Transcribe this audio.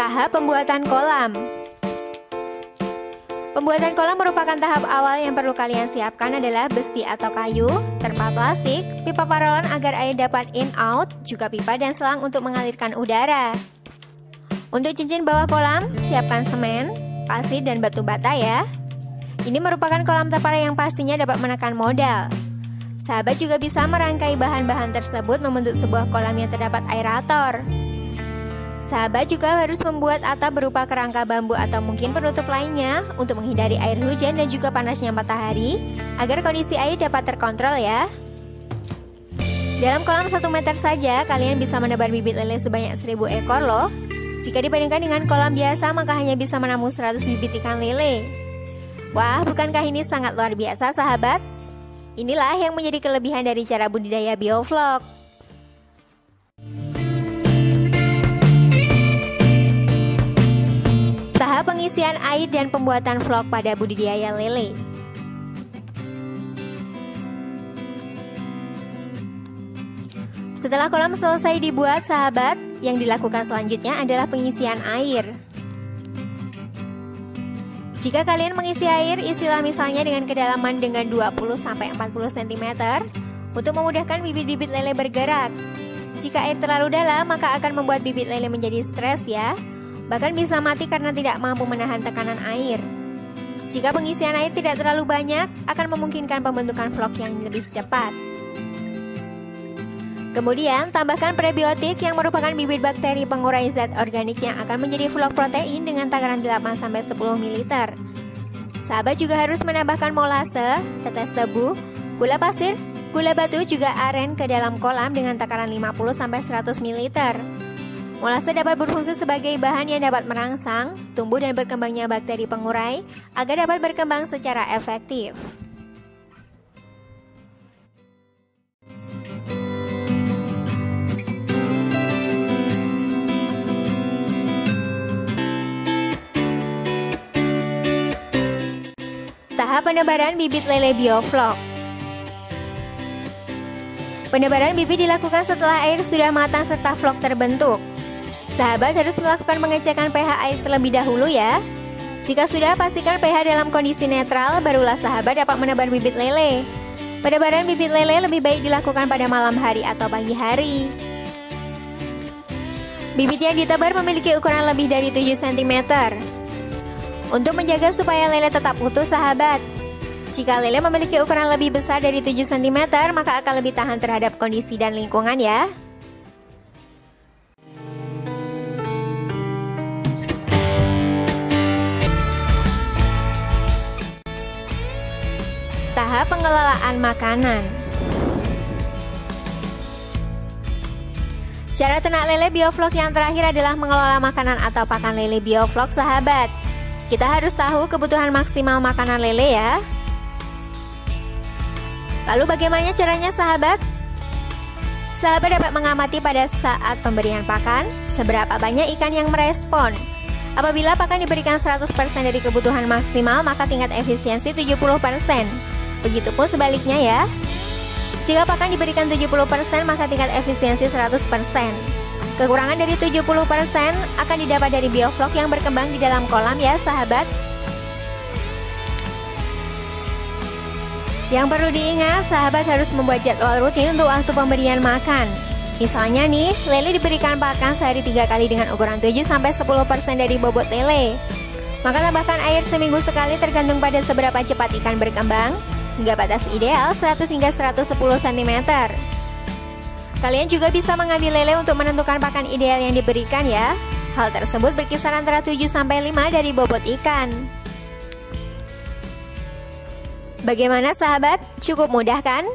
Tahap pembuatan kolam. Pembuatan kolam merupakan tahap awal yang perlu kalian siapkan adalah besi atau kayu, terpal plastik, pipa paralon agar air dapat in out, juga pipa dan selang untuk mengalirkan udara. Untuk cincin bawah kolam, siapkan semen, pasir, dan batu bata ya. Ini merupakan kolam terpal yang pastinya dapat menekan modal. Sahabat juga bisa merangkai bahan-bahan tersebut membentuk sebuah kolam yang terdapat aerator. Sahabat juga harus membuat atap berupa kerangka bambu atau mungkin penutup lainnya untuk menghindari air hujan dan juga panasnya matahari agar kondisi air dapat terkontrol ya. Dalam kolam 1 meter saja kalian bisa menebar bibit lele sebanyak 1000 ekor loh. Jika dibandingkan dengan kolam biasa maka hanya bisa menampung 100 bibit ikan lele. Wah, bukankah ini sangat luar biasa sahabat? Inilah yang menjadi kelebihan dari cara budidaya bioflok. Tahap pengisian air dan pembuatan vlog pada budidaya lele. Setelah kolam selesai dibuat sahabat, yang dilakukan selanjutnya adalah pengisian air. Jika kalian mengisi air, isilah misalnya dengan kedalaman dengan 20-40 cm untuk memudahkan bibit-bibit lele bergerak. Jika air terlalu dalam, maka akan membuat bibit lele menjadi stres ya. Bahkan bisa mati karena tidak mampu menahan tekanan air. Jika pengisian air tidak terlalu banyak, akan memungkinkan pembentukan vlog yang lebih cepat. Kemudian, tambahkan prebiotik yang merupakan bibit bakteri pengurai zat organik yang akan menjadi vlog protein dengan takaran 8-10 ml. Sahabat juga harus menambahkan molase, tetes tebu, gula pasir, gula batu juga aren ke dalam kolam dengan takaran 50-100 ml. Molase dapat berfungsi sebagai bahan yang dapat merangsang, tumbuh dan berkembangnya bakteri pengurai agar dapat berkembang secara efektif. Tahap penebaran bibit lele bioflok. Penebaran bibit dilakukan setelah air sudah matang serta vlog terbentuk. Sahabat harus melakukan pengecekan pH air terlebih dahulu ya. Jika sudah, pastikan pH dalam kondisi netral, barulah sahabat dapat menebar bibit lele. Penebaran bibit lele lebih baik dilakukan pada malam hari atau pagi hari. Bibit yang ditebar memiliki ukuran lebih dari 7 cm. Untuk menjaga supaya lele tetap utuh sahabat, jika lele memiliki ukuran lebih besar dari 7 cm, maka akan lebih tahan terhadap kondisi dan lingkungan ya. Tahap pengelolaan makanan. Cara ternak lele bioflok yang terakhir adalah mengelola makanan atau pakan lele bioflok sahabat. Kita harus tahu kebutuhan maksimal makanan lele ya. Lalu bagaimana caranya sahabat? Sahabat dapat mengamati pada saat pemberian pakan, seberapa banyak ikan yang merespon. Apabila pakan diberikan 100% dari kebutuhan maksimal, maka tingkat efisiensi 70%. Begitupun sebaliknya ya. Jika pakan diberikan 70%, maka tingkat efisiensi 100%. Kekurangan dari 70% akan didapat dari bioflok yang berkembang di dalam kolam ya sahabat. Yang perlu diingat, sahabat harus membuat jadwal rutin untuk waktu pemberian makan. Misalnya nih, lele diberikan pakan sehari 3 kali dengan ukuran 7-10% dari bobot lele. Maka tambahkan air seminggu sekali tergantung pada seberapa cepat ikan berkembang, hingga batas ideal 100-110 cm. Kalian juga bisa mengambil lele untuk menentukan pakan ideal yang diberikan ya. Hal tersebut berkisar antara 7-5 dari bobot ikan. Bagaimana sahabat? Cukup mudah kan?